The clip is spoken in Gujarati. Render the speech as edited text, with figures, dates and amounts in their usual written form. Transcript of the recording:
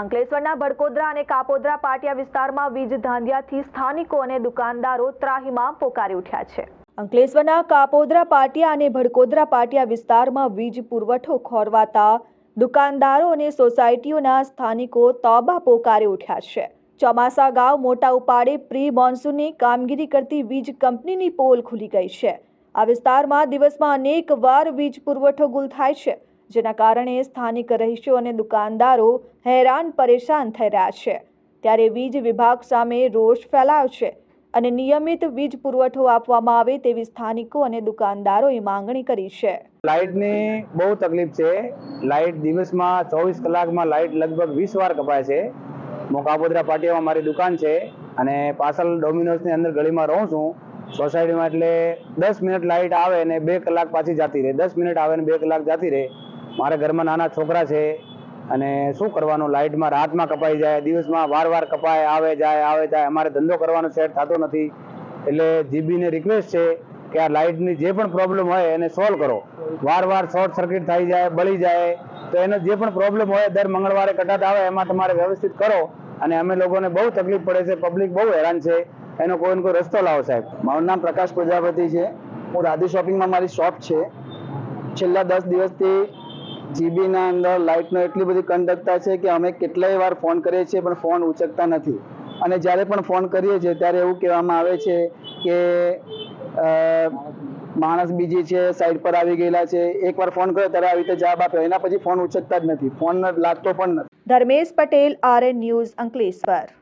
અંકલેશ્વરના ભડકોદરા અને કાપોદ્રા પાટિયા વિસ્તારમાં વીજ ધાંધિયાથી સ્થાનિકો અને દુકાનદારો ત્રાહિમામ પોકારી ઉઠ્યા છે। અંકલેશ્વરના કાપોદ્રા પાટિયા અને ભડકોદરા પાટિયા વિસ્તારમાં વીજ પુરવઠો ખોરવાતા દુકાનદારો અને સોસાયટીઓના સ્થાનિકો તોબા પોકારી ઉઠ્યા છે। ચોમાસા ગાવ મોટા ઉપાડે પ્રી મોન્સૂનની કામગીરી કરતી વીજ કંપનીની પોલ ખુલી ગઈ છે। આ વિસ્તારમાં દિવસમાં અનેક વાર વીજ પુરવઠો ગુલ થાય છે, જેના કારણે સ્થાનિક રહીશો અને દુકાનદારો હેરાન પરેશાન થઈ રહ્યા છે। ત્યારે વીજ વિભાગ સામે રોષ ફેલાયો છે અને નિયમિત વીજ પુરવઠો આપવામાં આવે તેવી સ્થાનિકો અને દુકાનદારોએ માંગણી કરી છે। લાઇટની બહુ તકલીફ છે। લાઇટ દિવસમાં 24 કલાકમાં લાઇટ લગભગ 20 વાર કપાય છે। હું કાપોદ્રા પાટિયામાં મારી દુકાન છે અને પાર્સલ ડોમિનોઝની અંદર ગલીમાં રહું છું સોસાયટીમાં। એટલે 10 મિનિટ લાઇટ આવે અને 2 કલાક પાછી જતી રહે, 10 મિનિટ આવે અને 2 કલાક જતી રહે। મારા ઘરમાં નાના છોકરા છે અને શું કરવાનું, લાઇટમાં રાતમાં કપાઈ જાય, દિવસમાં વાર કપાય, આવે જાય। અમારે ધંધો કરવાનો સેટ થતો નથી। એટલે જીબીને રિક્વેસ્ટ છે કે આ લાઇટની જે પણ પ્રોબ્લેમ હોય એને સોલ્વ કરો। વાર શોર્ટ સર્કિટ થઈ જાય, બળી જાય તો એનો જે પણ પ્રોબ્લેમ હોય દર મંગળવારે કટાટ આવે એમાં તમારે વ્યવસ્થિત કરો। અને અમે લોકોને બહુ તકલીફ પડે છે, પબ્લિક બહુ હેરાન છે, એનો કોઈ રસ્તો લાવો સાહેબ। મારું નામ પ્રકાશ પ્રજાપતિ છે। હું રાધે શોપિંગમાં મારી શોપ છે। છેલ્લા 10 દિવસથી જીબીના અંદર લાઇટનો એટલી બધી કંડકતા છે કે અમે કેટલાય વાર ફોન કરીએ છીએ પણ ફોન ઉચકતા નથી। અને જ્યારે પણ ફોન કરીએ છીએ ત્યારે એવું કહેવામાં આવે છે કે માણસ બીજી છે, સાઈડ પર આવી ગયેલા છે। એકવાર ફોન કર્યો ત્યારે આવી રીતે જવાબ આપ્યો, એના પછી ફોન ઉચકતા જ નથી, ફોન લાગતો પણ નથી। Dharmesh Patel, RN news, Ankleshwar.